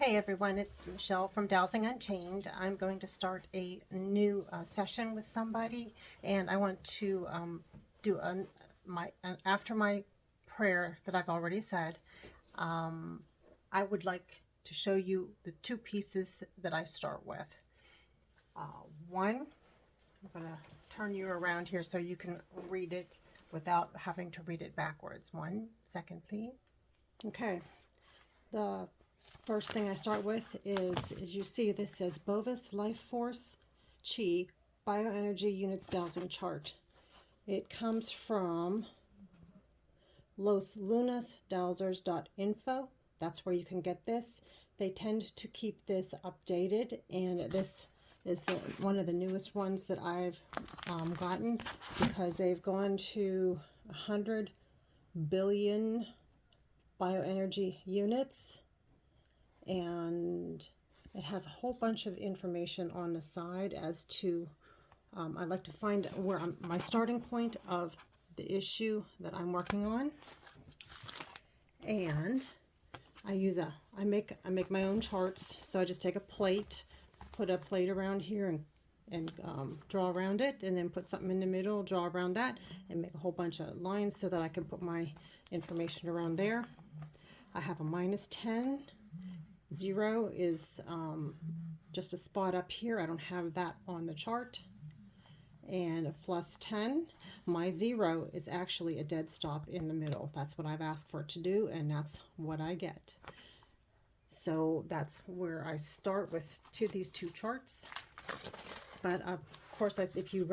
Hey everyone, it's Michelle from Dowsing Unchained. I'm going to start a new session with somebody, and I want to do after my prayer that I've already said. I would like to show you the two pieces that I start with. One, I'm going to turn you around here so you can read it without having to read it backwards. 1 second, please. Okay. The first thing I start with is, as you see, this says Bovis Life Force Chi Bioenergy Units Dowsing Chart. It comes from loslunasdowsers.info. That's where you can get this. They tend to keep this updated, and this is one of the newest ones that I've gotten, because they've gone to 100 billion bioenergy units, and it has a whole bunch of information on the side as to I'd like to find where my starting point of the issue that I'm working on, and I make my own charts. So I just take a plate, put a plate around here, and draw around it, and then put something in the middle, draw around that, and make a whole bunch of lines so that I can put my information around there. I have a -10. 0 is just a spot up here. I don't have that on the chart. And a +10. My 0 is actually a dead stop in the middle. That's what I've asked for it to do, and that's what I get. So that's where I start with these two charts. But of course, if you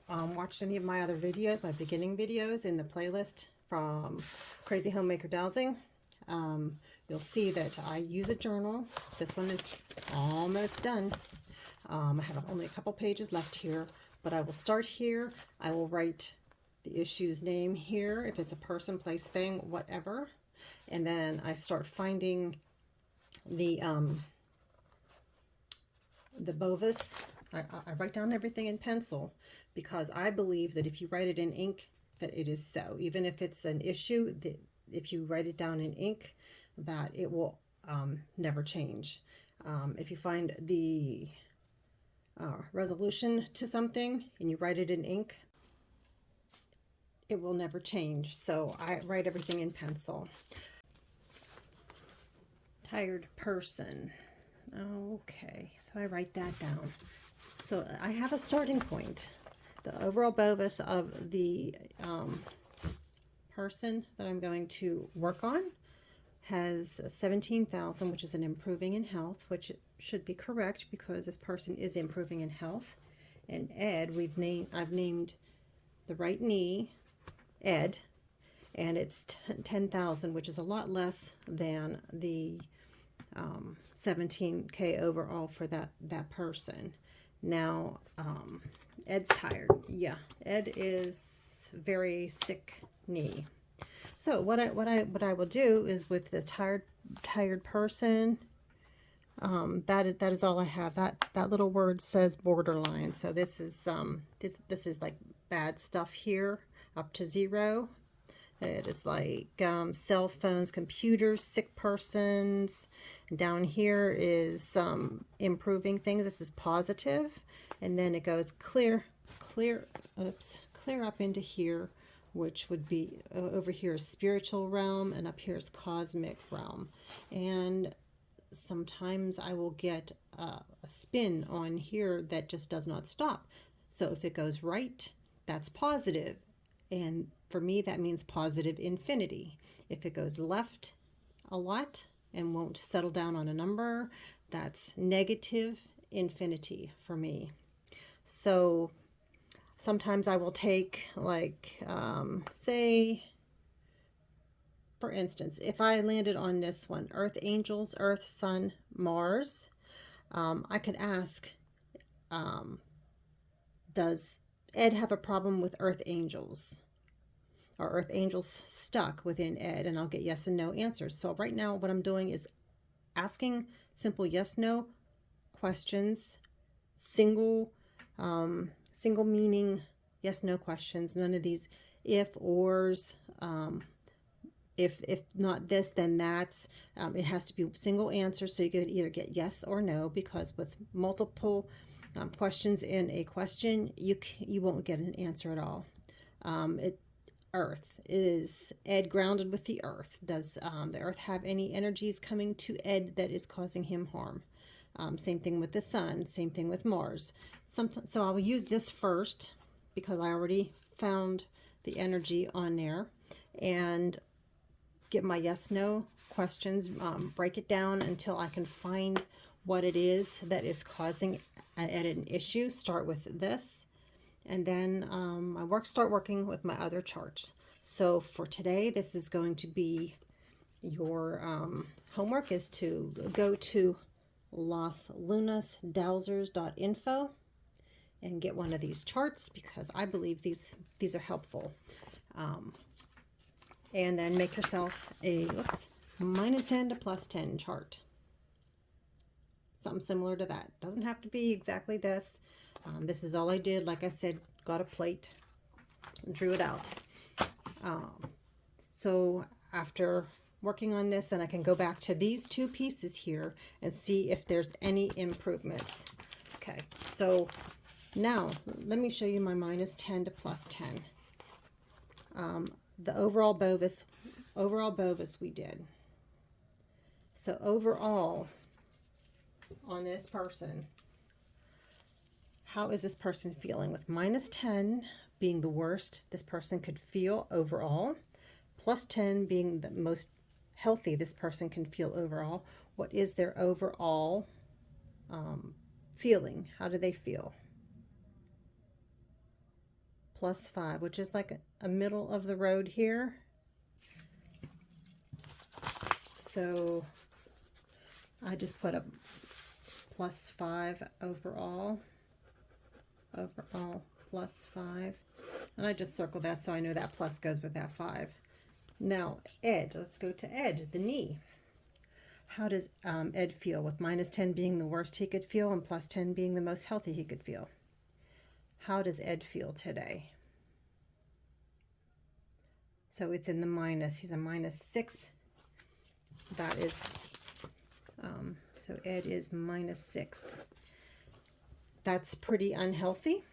watched any of my other videos, my beginning videos in the playlist from Crazy Homemaker Dowsing, you'll see that I use a journal. This one is almost done. I have only a couple pages left here, but I will start here. I will write the issue's name here, if it's a person, place, thing, whatever. And then I start finding the Bovis. I write down everything in pencil, because I believe that if you write it in ink, that it is so. Even if it's an issue, if you write it down in ink, that it will never change. If you find the resolution to something and you write it in ink, it will never change. So I write everything in pencil. Tired person. Okay, so I write that down. So I have a starting point. The overall Bovis of the person that I'm going to work on has 17,000, which is an improving in health, which should be correct because this person is improving in health. And Ed, I've named the right knee Ed, and it's 10,000, which is a lot less than the 17K overall for that person. Now, Ed's tired. Yeah, Ed is very sick knee. So what I will do is, with the tired person, that is all I have. That little word says borderline. So this is this is like bad stuff here up to 0. It is like cell phones, computers, sick persons. Down here is improving things. This is positive, and then it goes clear up into here, which would be over here is spiritual realm, and up here is cosmic realm. And sometimes I will get a spin on here that just does not stop. So if it goes right, that's positive. And for me, that means positive infinity. If it goes left a lot and won't settle down on a number, that's negative infinity for me. So sometimes I will take, like, say, for instance, if I landed on this one, Earth Angels, Earth, Sun, Mars, I could ask, does Ed have a problem with Earth Angels? Or Earth Angels stuck within Ed? And I'll get yes and no answers. So right now what I'm doing is asking simple yes-no questions, single meaning yes-no questions, none of these if, ors, If not this, then that's, it has to be single answer, so you could either get yes or no, because with multiple questions in a question, you won't get an answer at all. Earth, is Ed grounded with the earth? Does the earth have any energies coming to Ed that is causing him harm? Same thing with the sun, same thing with Mars. So I will use this first because I already found the energy on there, and get my yes no questions, break it down until I can find what it is that is causing an issue. Start with this, and then start working with my other charts. So for today, this is going to be your homework, is to go to loslunasdowsers.info and get one of these charts, because I believe these are helpful. And then make yourself a -10 to +10 chart. Something similar to that. Doesn't have to be exactly this. This is all I did. Like I said, got a plate, drew it out. So after working on this, then I can go back to these two pieces here and see if there's any improvements. Okay, so now let me show you my -10 to +10. The overall Bovis we did. So overall on this person, how is this person feeling? With -10 being the worst this person could feel overall, +10 being the most healthy this person can feel overall, what is their overall feeling? How do they feel? +5, which is like a middle of the road here. So I just put a +5 overall, +5, and I just circle that so I know that plus goes with that 5. Now Ed, let's go to Ed, the knee. How does Ed feel, with -10 being the worst he could feel and +10 being the most healthy he could feel? How does Ed feel today? So it's in the minus. He's a -6. That is, so Ed is -6. That's pretty unhealthy.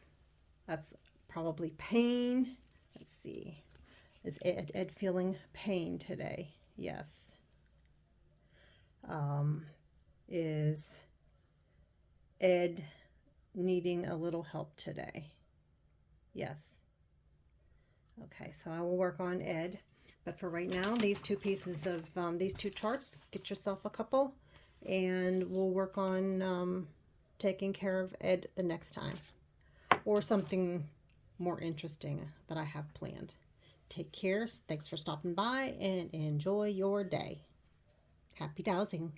That's probably pain. Let's see. Is Ed feeling pain today? Yes. Is Ed needing a little help today? Yes. Okay, so I will work on Ed. But for right now, these two pieces of these two charts, get yourself a couple, and we'll work on taking care of Ed the next time, or something more interesting that I have planned. Take care. Thanks for stopping by, and enjoy your day. Happy dowsing.